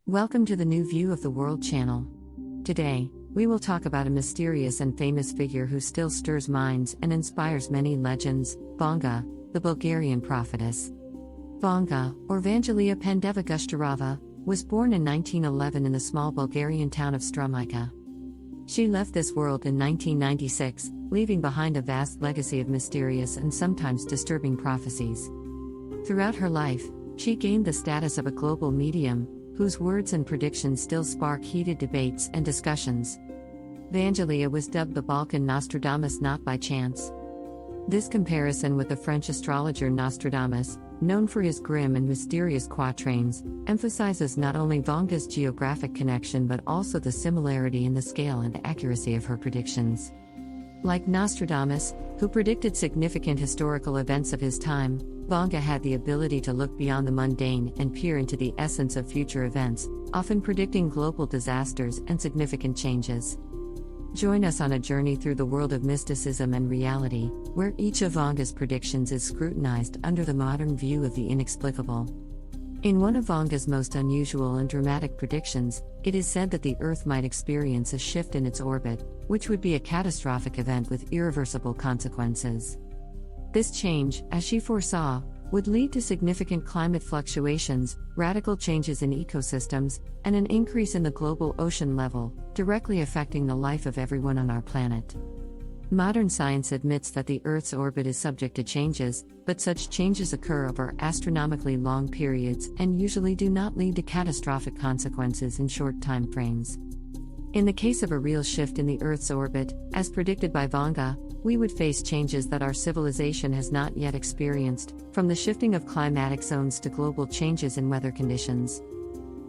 Welcome to the New View of the World channel. Today, we will talk about a mysterious and famous figure who still stirs minds and inspires many legends, Vanga, the Bulgarian prophetess. Vanga, or Vangelia Pandeva-Gushtarova, was born in 1911 in the small Bulgarian town of Strumica. She left this world in 1996, leaving behind a vast legacy of mysterious and sometimes disturbing prophecies. Throughout her life, she gained the status of a global medium, whose words and predictions still spark heated debates and discussions. Vangelia was dubbed the Balkan Nostradamus not by chance. This comparison with the French astrologer Nostradamus, known for his grim and mysterious quatrains, emphasizes not only Vanga's geographic connection but also the similarity in the scale and accuracy of her predictions. Like Nostradamus, who predicted significant historical events of his time, Vanga had the ability to look beyond the mundane and peer into the essence of future events, often predicting global disasters and significant changes. Join us on a journey through the world of mysticism and reality, where each of Vanga's predictions is scrutinized under the modern view of the inexplicable. In one of Vanga's most unusual and dramatic predictions, it is said that the Earth might experience a shift in its orbit, which would be a catastrophic event with irreversible consequences. This change, as she foresaw, would lead to significant climate fluctuations, radical changes in ecosystems, and an increase in the global ocean level, directly affecting the life of everyone on our planet. Modern science admits that the Earth's orbit is subject to changes, but such changes occur over astronomically long periods and usually do not lead to catastrophic consequences in short time frames. In the case of a real shift in the Earth's orbit, as predicted by Vanga, we would face changes that our civilization has not yet experienced, from the shifting of climatic zones to global changes in weather conditions.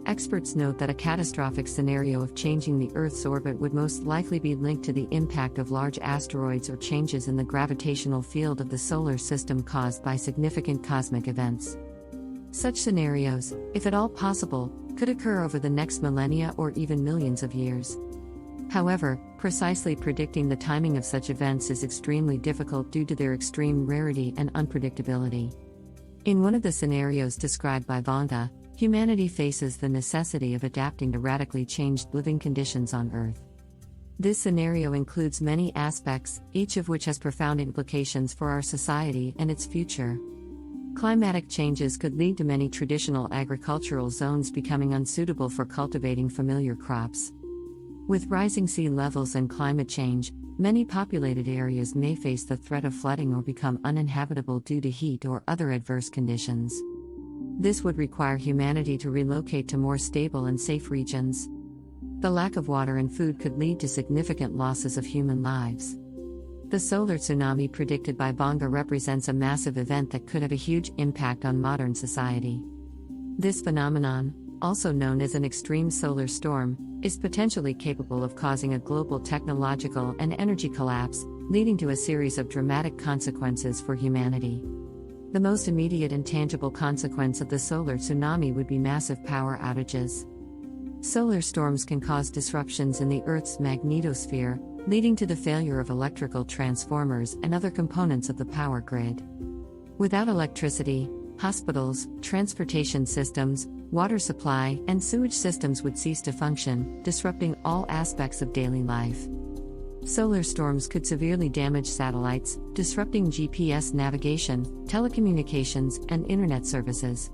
Experts note that a catastrophic scenario of changing the Earth's orbit would most likely be linked to the impact of large asteroids or changes in the gravitational field of the solar system caused by significant cosmic events. Such scenarios, if at all possible, could occur over the next millennia or even millions of years. However, precisely predicting the timing of such events is extremely difficult due to their extreme rarity and unpredictability. In one of the scenarios described by Vanga, humanity faces the necessity of adapting to radically changed living conditions on Earth. This scenario includes many aspects, each of which has profound implications for our society and its future. Climatic changes could lead to many traditional agricultural zones becoming unsuitable for cultivating familiar crops. With rising sea levels and climate change, many populated areas may face the threat of flooding or become uninhabitable due to heat or other adverse conditions. This would require humanity to relocate to more stable and safe regions. The lack of water and food could lead to significant losses of human lives. The solar tsunami predicted by Vanga represents a massive event that could have a huge impact on modern society. This phenomenon, also known as an extreme solar storm, is potentially capable of causing a global technological and energy collapse, leading to a series of dramatic consequences for humanity. The most immediate and tangible consequence of the solar tsunami would be massive power outages. Solar storms can cause disruptions in the Earth's magnetosphere, leading to the failure of electrical transformers and other components of the power grid. Without electricity, hospitals, transportation systems, water supply, and sewage systems would cease to function, disrupting all aspects of daily life. Solar storms could severely damage satellites, disrupting GPS navigation, telecommunications, and internet services.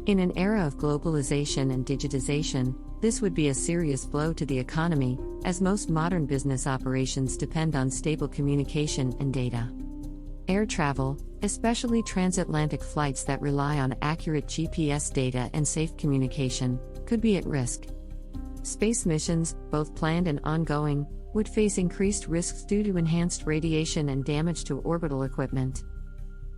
In an era of globalization and digitization, this would be a serious blow to the economy, as most modern business operations depend on stable communication and data. Air travel, especially transatlantic flights that rely on accurate GPS data and safe communication, could be at risk. Space missions, both planned and ongoing, would face increased risks due to enhanced radiation and damage to orbital equipment.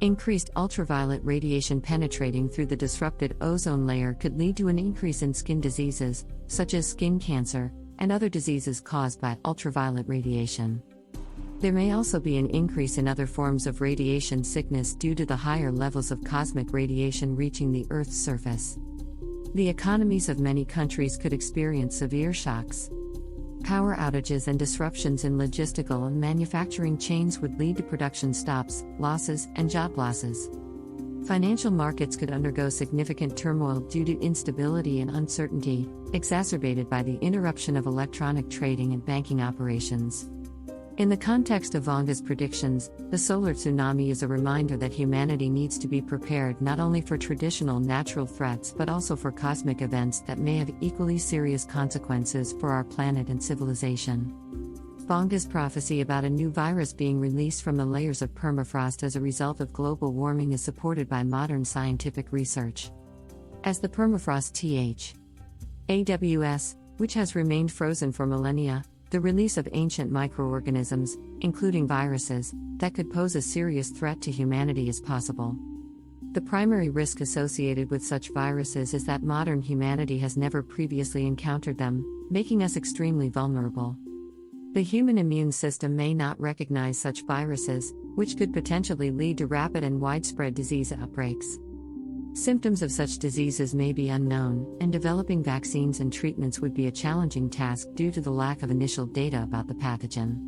Increased ultraviolet radiation penetrating through the disrupted ozone layer could lead to an increase in skin diseases, such as skin cancer, and other diseases caused by ultraviolet radiation. There may also be an increase in other forms of radiation sickness due to the higher levels of cosmic radiation reaching the Earth's surface. The economies of many countries could experience severe shocks. Power outages and disruptions in logistical and manufacturing chains would lead to production stops, losses, and job losses. Financial markets could undergo significant turmoil due to instability and uncertainty, exacerbated by the interruption of electronic trading and banking operations. In the context of Vanga's predictions, the solar tsunami is a reminder that humanity needs to be prepared not only for traditional natural threats but also for cosmic events that may have equally serious consequences for our planet and civilization. Vanga's prophecy about a new virus being released from the layers of permafrost as a result of global warming is supported by modern scientific research. As the permafrost THAWS, which has remained frozen for millennia, the release of ancient microorganisms, including viruses, that could pose a serious threat to humanity is possible. The primary risk associated with such viruses is that modern humanity has never previously encountered them, making us extremely vulnerable. The human immune system may not recognize such viruses, which could potentially lead to rapid and widespread disease outbreaks. Symptoms of such diseases may be unknown, and developing vaccines and treatments would be a challenging task due to the lack of initial data about the pathogen.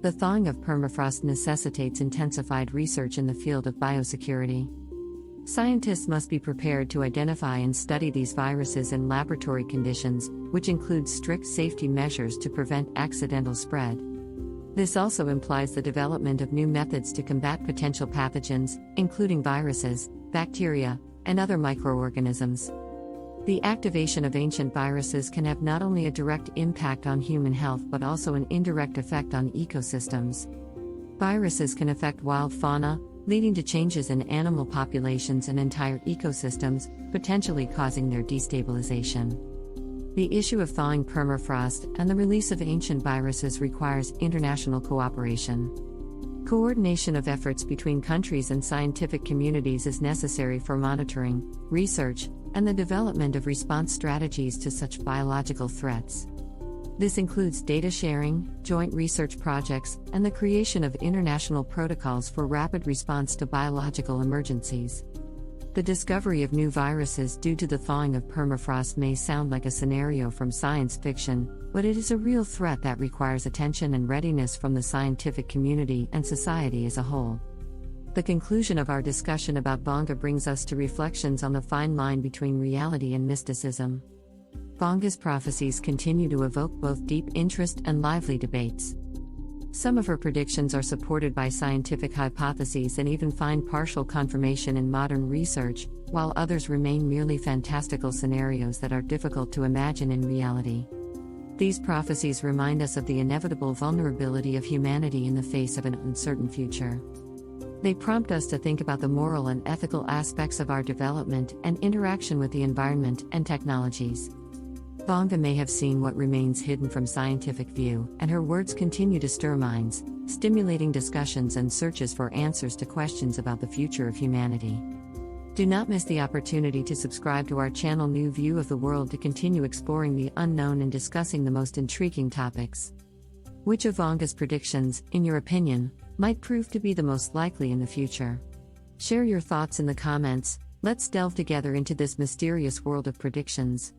The thawing of permafrost necessitates intensified research in the field of biosecurity. Scientists must be prepared to identify and study these viruses in laboratory conditions, which include strict safety measures to prevent accidental spread. This also implies the development of new methods to combat potential pathogens, including viruses, bacteria, and other microorganisms. The activation of ancient viruses can have not only a direct impact on human health but also an indirect effect on ecosystems. Viruses can affect wild fauna, leading to changes in animal populations and entire ecosystems, potentially causing their destabilization. The issue of thawing permafrost and the release of ancient viruses requires international cooperation. Coordination of efforts between countries and scientific communities is necessary for monitoring, research, and the development of response strategies to such biological threats. This includes data sharing, joint research projects, and the creation of international protocols for rapid response to biological emergencies. The discovery of new viruses due to the thawing of permafrost may sound like a scenario from science fiction, but it is a real threat that requires attention and readiness from the scientific community and society as a whole. The conclusion of our discussion about Vanga brings us to reflections on the fine line between reality and mysticism. Vanga's prophecies continue to evoke both deep interest and lively debates. Some of her predictions are supported by scientific hypotheses and even find partial confirmation in modern research, while others remain merely fantastical scenarios that are difficult to imagine in reality. These prophecies remind us of the inevitable vulnerability of humanity in the face of an uncertain future. They prompt us to think about the moral and ethical aspects of our development and interaction with the environment and technologies. Vanga may have seen what remains hidden from scientific view, and her words continue to stir minds, stimulating discussions and searches for answers to questions about the future of humanity. Do not miss the opportunity to subscribe to our channel New View of the World to continue exploring the unknown and discussing the most intriguing topics. Which of Vanga's predictions, in your opinion, might prove to be the most likely in the future? Share your thoughts in the comments. Let's delve together into this mysterious world of predictions.